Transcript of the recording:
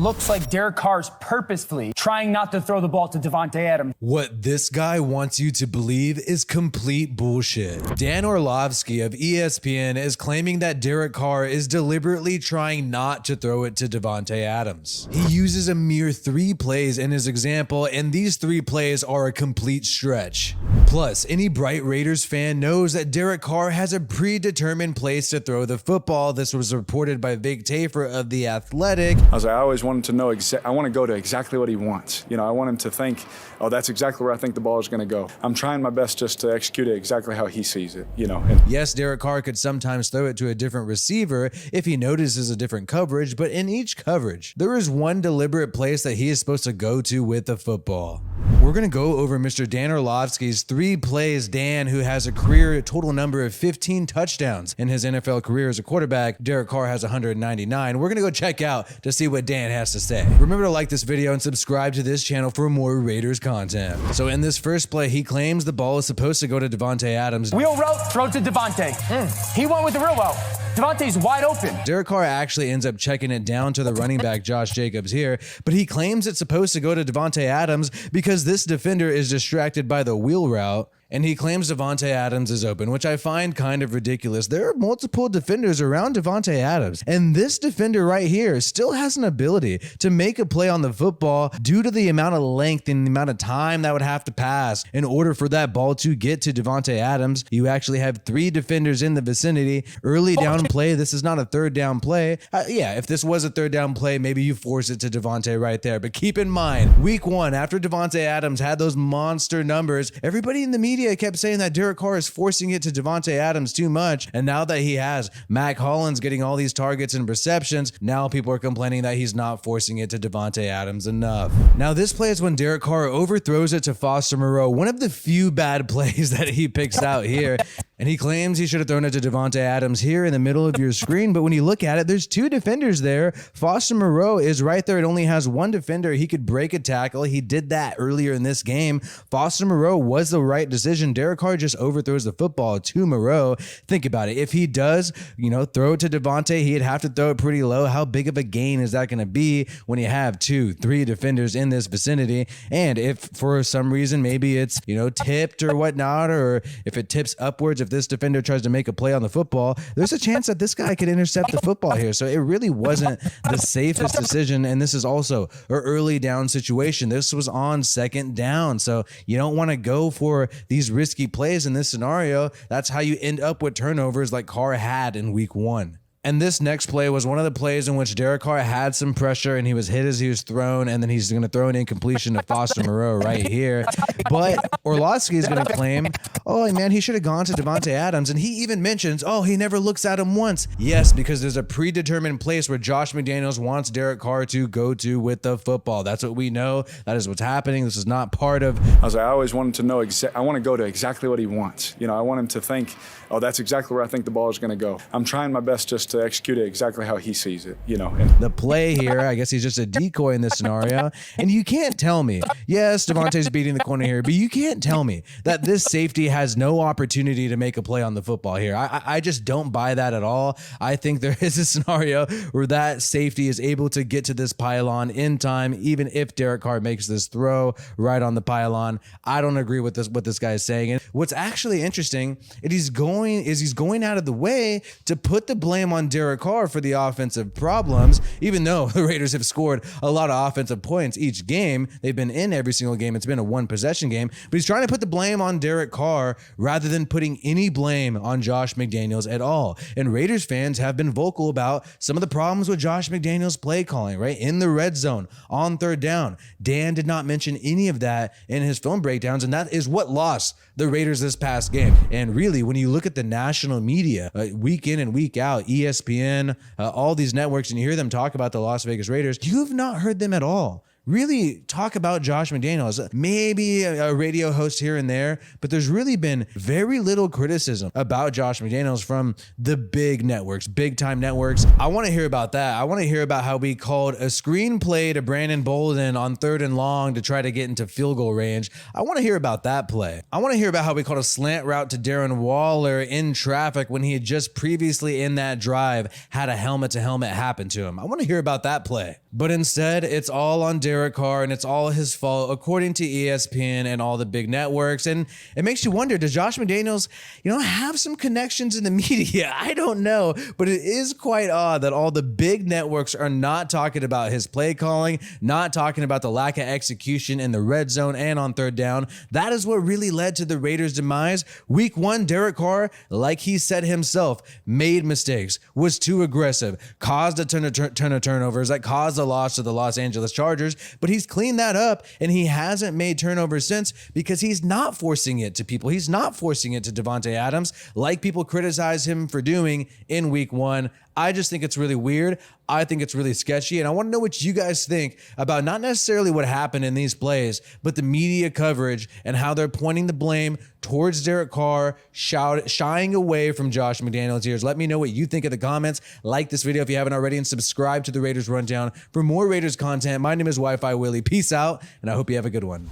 looks like Derek Carr's purposefully trying not to throw the ball to Davante Adams. What this guy wants you to believe is complete bullshit. Dan Orlovsky of ESPN is claiming that Derek Carr is deliberately trying not to throw it to Davante Adams. He uses a mere 3 plays in his example, and these 3 plays are a complete stretch. Plus, any bright Raiders fan knows that Derek Carr has a predetermined place to throw the football. This was reported by Vic Tafer of The Athletic. I always want him to know, I want to go to exactly what he wants. You know, I want him to think, oh, that's exactly where I think the ball is going to go. I'm trying my best just to execute it exactly how he sees it, you know. Yes, Derek Carr could sometimes throw it to a different receiver if he notices a different coverage, but in each coverage, there is one deliberate place that he is supposed to go to with the football. We're going to go over Mr. Dan Orlovsky's 3 plays. Dan, who has a career total number of 15 touchdowns in his NFL career as a quarterback. Derek Carr has 199. We're going to go check out to see what Dan has to say. Remember to like this video and subscribe to this channel for more Raiders content. So in this first play, he claims the ball is supposed to go to Davante Adams. Wheel route, throw to Davante. He went with the real route. Davante's wide open. Derek Carr actually ends up checking it down to the running back Josh Jacobs here, but he claims it's supposed to go to Davante Adams because this defender is distracted by the wheel route, and he claims Davante Adams is open, which I find kind of ridiculous. There are multiple defenders around Davante Adams, and this defender right here still has an ability to make a play on the football due to the amount of length and the amount of time that would have to pass in order for that ball to get to Davante Adams. You actually have 3 defenders in the vicinity. Early down play, this is not a 3rd down play. Yeah, if this was a 3rd down play, maybe you force it to Davante right there. But keep in mind, week 1, after Davante Adams had those monster numbers, everybody in the media kept saying that Derek Carr is forcing it to Davante Adams too much. And now that he has Mac Hollins getting all these targets and receptions, now people are complaining that he's not forcing it to Davante Adams enough. Now this play is when Derek Carr overthrows it to Foster Moreau, one of the few bad plays that he picks out here. And he claims he should have thrown it to Davante Adams here in the middle of your screen. But when you look at it, there's 2 defenders there. Foster Moreau is right there. It only has 1 defender. He could break a tackle. He did that earlier in this game. Foster Moreau was the right decision. Derek Carr just overthrows the football to Moreau. Think about it. If he does, throw it to Davante, he'd have to throw it pretty low. How big of a gain is that going to be when you have 2, 3 defenders in this vicinity? And if for some reason, maybe it's, tipped or whatnot, or if it tips upwards, if this defender tries to make a play on the football, there's a chance that this guy could intercept the football here. So it really wasn't the safest decision. And this is also an early down situation. This was on 2nd down. So you don't want to go for these risky plays in this scenario. That's how you end up with turnovers like Carr had in week 1. And this next play was one of the plays in which Derek Carr had some pressure and he was hit as he was thrown, and then he's going to throw an incompletion to Foster Moreau right here. But Orlovsky is going to claim, oh man, he should have gone to Davante Adams. And he even mentions, oh, he never looks at him once. Yes, because there's a predetermined place where Josh McDaniels wants Derek Carr to go to with the football. That's what we know. That is what's happening. This is not part of... I always want him to know, I want to go to exactly what he wants. I want him to think, oh, that's exactly where I think the ball is going to go. I'm trying my best just to execute it exactly how he sees it, The play here, I guess he's just a decoy in this scenario. And you can't tell me, yes, Davante's beating the corner here, but you can't tell me that this safety has no opportunity to make a play on the football here. I just don't buy that at all. I think there is a scenario where that safety is able to get to this pylon in time, even if Derek Carr makes this throw right on the pylon. I don't agree with what this guy is saying. And what's actually interesting is he's going out of the way to put the blame on Derek Carr for the offensive problems, even though the Raiders have scored a lot of offensive points each game. They've been in every single game. It's been a 1-possession game, but he's trying to put the blame on Derek Carr rather than putting any blame on Josh McDaniels at all. And Raiders fans have been vocal about some of the problems with Josh McDaniels' play calling, right? In the red zone, on 3rd down. Dan did not mention any of that in his film breakdowns, and that is what lost the Raiders this past game. And really, when you look at the national media, week in and week out, ESPN, all these networks, and you hear them talk about the Las Vegas Raiders, you have not heard them at all really talk about Josh McDaniels. Maybe a radio host here and there, but there's really been very little criticism about Josh McDaniels from the big networks, big time networks. I want to hear about that. I want to hear about how we called a screenplay to Brandon Bolden on 3rd and long to try to get into field goal range. I want to hear about that play. I want to hear about how we called a slant route to Darren Waller in traffic when he had just previously in that drive had a helmet to helmet happen to him. I want to hear about that play. But instead, it's all on Derek Carr and it's all his fault, according to ESPN and all the big networks. And it makes you wonder, does Josh McDaniels, have some connections in the media? I don't know, but it is quite odd that all the big networks are not talking about his play calling, not talking about the lack of execution in the red zone and on 3rd down. That is what really led to the Raiders' demise. Week 1, Derek Carr, like he said himself, made mistakes, was too aggressive, caused a ton of turnovers that caused a loss to the Los Angeles Chargers, but he's cleaned that up and he hasn't made turnovers since because he's not forcing it to people. He's not forcing it to Davante Adams like people criticize him for doing in week 1. I just think it's really weird. I think it's really sketchy. And I want to know what you guys think about not necessarily what happened in these plays, but the media coverage and how they're pointing the blame towards Derek Carr, shying away from Josh McDaniels' ears. Let me know what you think in the comments. Like this video if you haven't already and subscribe to the Raiders Rundown for more Raiders content. My name is WiFiWillie. Peace out, and I hope you have a good one.